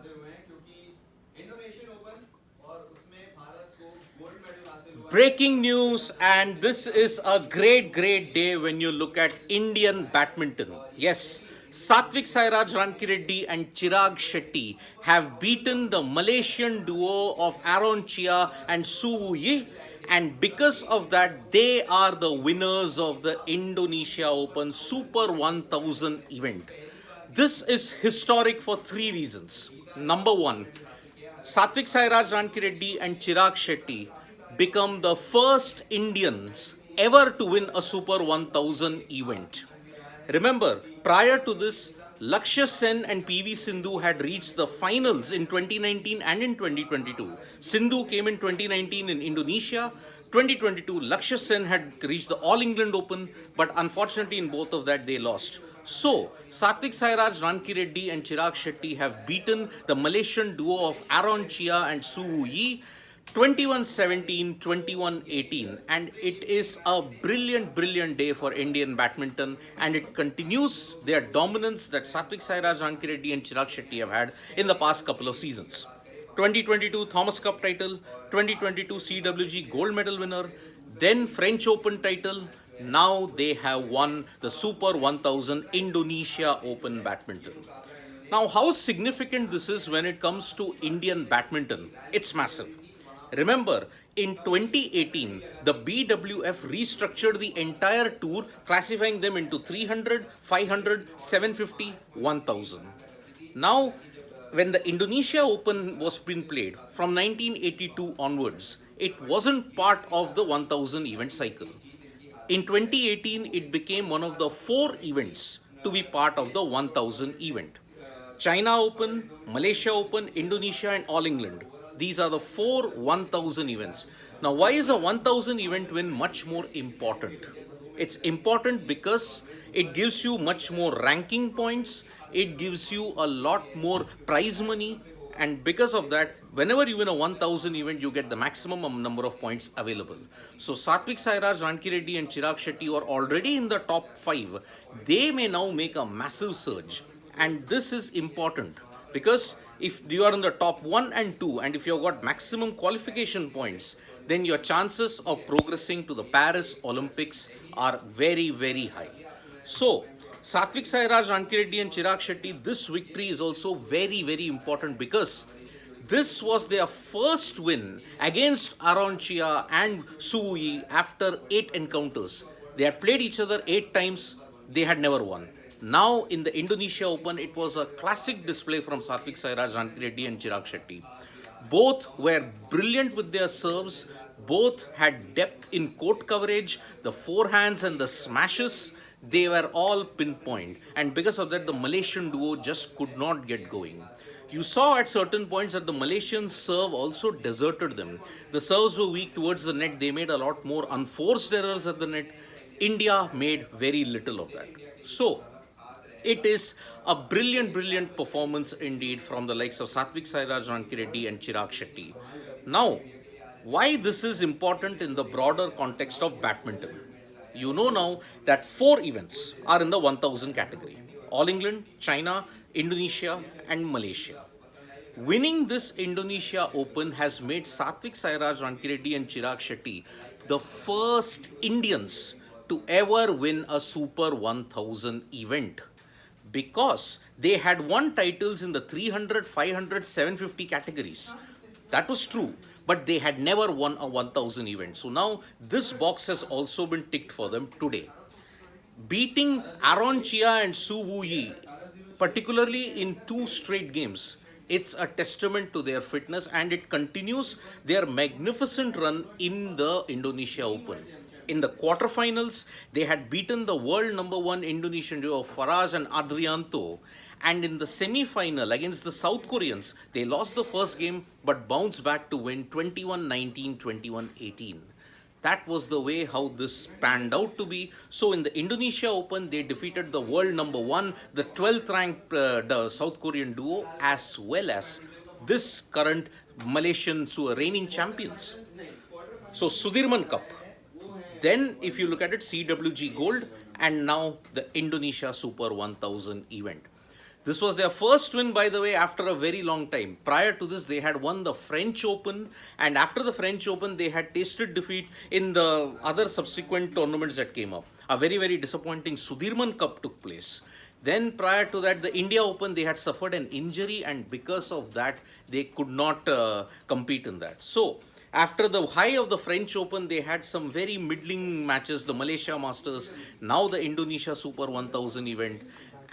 दिखाते हुए हैं क्योंकि इंडोनेशियन ओपन और उसमें भारत को गोल्ड मेडल हासिल हुआ है. Breaking news, and this is a great day when you look at Indian badminton. Yes, Satwiksairaj-Chirag and Chirag Shetty have beaten the Malaysian duo of Aaron Chia and Su Wu Yi, and because of that, they are the winners of the Indonesia Open Super 1000 event. This is historic for three reasons. Number one, Satwiksairaj-Chirag and Chirag Shetty become the first Indians ever to win a Super 1000 event. Remember, prior to this, Lakshya Sen and PV Sindhu had reached the finals in 2019 and in 2022. Sindhu came in 2019 in Indonesia. 2022, Lakshya Sen had reached the All England Open, but unfortunately in both of that they lost. So, Satwiksairaj-Chirag and Chirag Shetty have beaten the Malaysian duo of Aaron Chia and Su Wu Yi 21-17, 21-18, and it is a brilliant day for Indian badminton, and it continues their dominance that Satwiksairaj-Chirag and Chirag Shetty have had in the past couple of seasons. 2022 Thomas Cup title, 2022 CWG gold medal winner, then French Open title. Now they have won the Super 1000 Indonesia Open badminton. Now, how significant this is when it comes to Indian badminton? It's massive. Remember, in 2018, the BWF restructured the entire tour, classifying them into 300, 500, 750, 1000. Now, when the Indonesia Open was being played from 1982 onwards, it wasn't part of the 1000 event cycle. In 2018, it became one of the 4 events to be part of the 1000 event. China Open, Malaysia Open, Indonesia and All England. These are the 4 1000 events. Now, why is a 1000 event win much more important? It's important because it gives you much more ranking points, it gives you a lot more prize money, and because of that, whenever you win a 1000 event, you get the maximum number of points available. So, Satwiksairaj-Chirag and Chirag Shetty are already in the top 5. They may now make a massive surge, and this is important because if you are in the top 1 and 2 and if you've got maximum qualification points, then your chances of progressing to the Paris Olympics are very high. So, Satwiksairaj-Chirag and Chirag Shetty, this victory is also very important because this was their first win against Aaron Chia and Su Wu Yi after 8 encounters. They had played each other 8 times, they had never won. Now, in the Indonesia Open, it was a classic display from Satwiksairaj-Chirag and Chirag Shetty. Both were brilliant with their serves. Both had depth in court coverage, the forehands and the smashes. They were all pinpoint. And because of that, the Malaysian duo just could not get going. You saw at certain points that the Malaysian serve also deserted them. The serves were weak towards the net. They made a lot more unforced errors at the net. India made very little of that. So, it is a brilliant performance indeed from the likes of Satwiksairaj-Chirag and Chirag Shetty. Now, why this is important in the broader context of badminton? You know now that 4 events are in the 1000 category. All England, China, Indonesia and Malaysia. Winning this Indonesia Open has made Satwiksairaj-Chirag and Chirag Shetty the first Indians to ever win a Super 1000 event, because they had won titles in the 300, 500, 750 categories. That was true, but they had never won a 1000 event. So now this box has also been ticked for them today. Beating Aaron Chia and Su Wu Yi, particularly in 2 straight games, it's a testament to their fitness, and it continues their magnificent run in the Indonesia Open. In the quarterfinals, they had beaten the world number 1 Indonesian duo of Faraj and Adrianto. And in the semi-final against the South Koreans, they lost the first game but bounced back to win 21-19, 21-18. That was the way how this panned out to be. So in the Indonesia Open, they defeated the world number 1, the 12th ranked the South Korean duo, as well as this current Malaysian reigning champions. So Sudirman Cup. Then, if you look at it, CWG Gold, and now the Indonesia Super 1000 event. This was their first win, by the way, after a very long time. Prior to this, they had won the French Open, and after the French Open, they had tasted defeat in the other subsequent tournaments that came up. A very, very disappointing Sudirman Cup took place. Then prior to that, the India Open, they had suffered an injury, and because of that, they could not compete in that. So, after the high of the French Open, they had some very middling matches, the Malaysia Masters, now the Indonesia Super 1000 event.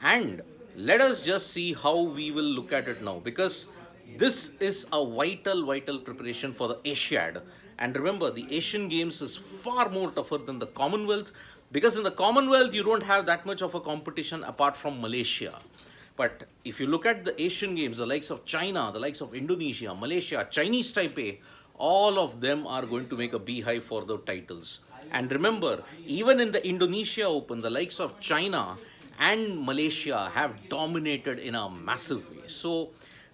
And let us just see how we will look at it now, because this is a vital, vital preparation for the Asiad. And remember, the Asian Games is far more tougher than the Commonwealth, because in the Commonwealth, you don't have that much of a competition apart from Malaysia. But if you look at the Asian Games, the likes of China, the likes of Indonesia, Malaysia, Chinese Taipei, all of them are going to make a beehive for the titles. And remember, even in the Indonesia Open, the likes of China and Malaysia have dominated in a massive way. So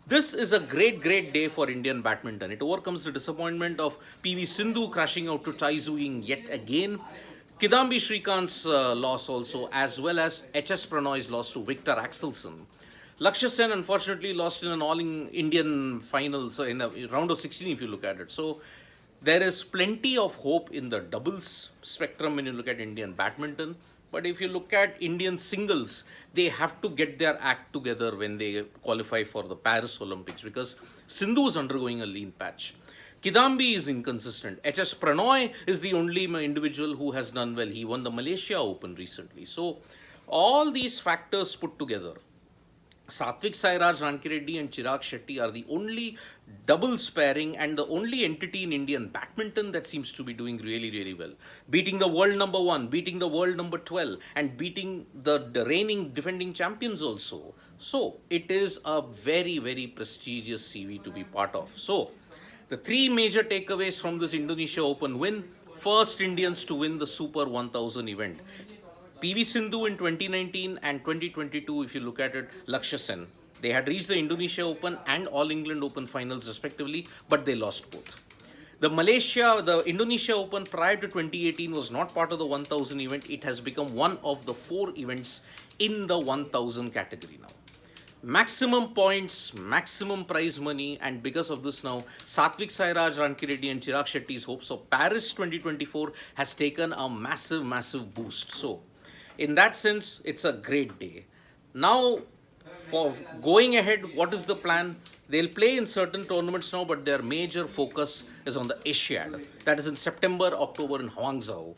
this is a great, great day for Indian badminton. It overcomes the disappointment of PV Sindhu crashing out to Tai Tzu Ying yet again. Kidambi Shrikant's loss also, as well as HS Pranoy's loss to Victor Axelsen. Lakshya Sen unfortunately lost in an all-Indian final, so in a round of 16 if you look at it. So there is plenty of hope in the doubles spectrum when you look at Indian badminton. But if you look at Indian singles, they have to get their act together when they qualify for the Paris Olympics, because Sindhu is undergoing a lean patch. Kidambi is inconsistent. HS Pranoy is the only individual who has done well. He won the Malaysia Open recently. So all these factors put together, Satwiksairaj-Chirag and Chirag Shetty are the only doubles pairing and the only entity in Indian badminton that seems to be doing really, really well. Beating the world number 1, beating the world number 12, and beating the reigning defending champions also. So it is a very, very prestigious CV to be part of. So the three major takeaways from this Indonesia Open win: first Indians to win the Super 1000 event. PV Sindhu in 2019 and 2022, if you look at it, Lakshya Sen. They had reached the Indonesia Open and All England Open finals respectively, but they lost both. The Indonesia Open prior to 2018 was not part of the 1000 event. It has become one of the 4 events in the 1000 category now. Maximum points, maximum prize money, and because of this now, Satwiksairaj-Chirag and Chirag Shetty's hopes of Paris 2024 has taken a massive, massive boost. So in that sense, it's a great day. Now, for going ahead, what is the plan? They'll play in certain tournaments now, but their major focus is on the Asiad. That is in September, October in Hangzhou.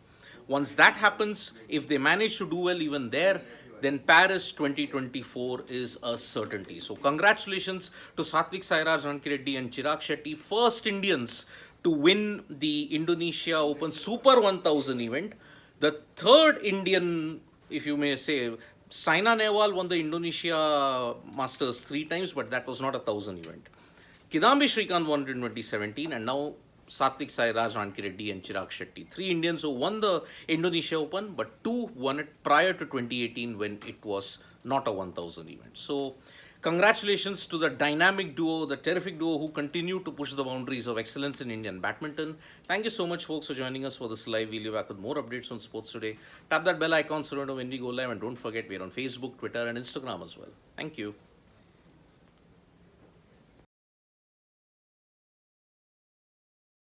Once that happens, if they manage to do well even there, then Paris 2024 is a certainty. So congratulations to Satwiksairaj-Chirag and Chirag Shetty, first Indians to win the Indonesia Open Super 1000 event. The third Indian, if you may say, Saina Nehwal won the Indonesia Masters 3 times, but that was not a 1000 event. Kidambi Shrikant won it in 2017, and now Satwiksairaj-Chirag and Chirag Shetty. 3 Indians who won the Indonesia Open, but 2 won it prior to 2018 when it was not a 1000 event. So congratulations to the dynamic duo, the terrific duo who continue to push the boundaries of excellence in Indian badminton. Thank you so much, folks, for joining us for this live. We'll be back with more updates on sports today. Tap that bell icon so you know when we go live, and don't forget we're on Facebook, Twitter, and Instagram as well. Thank you.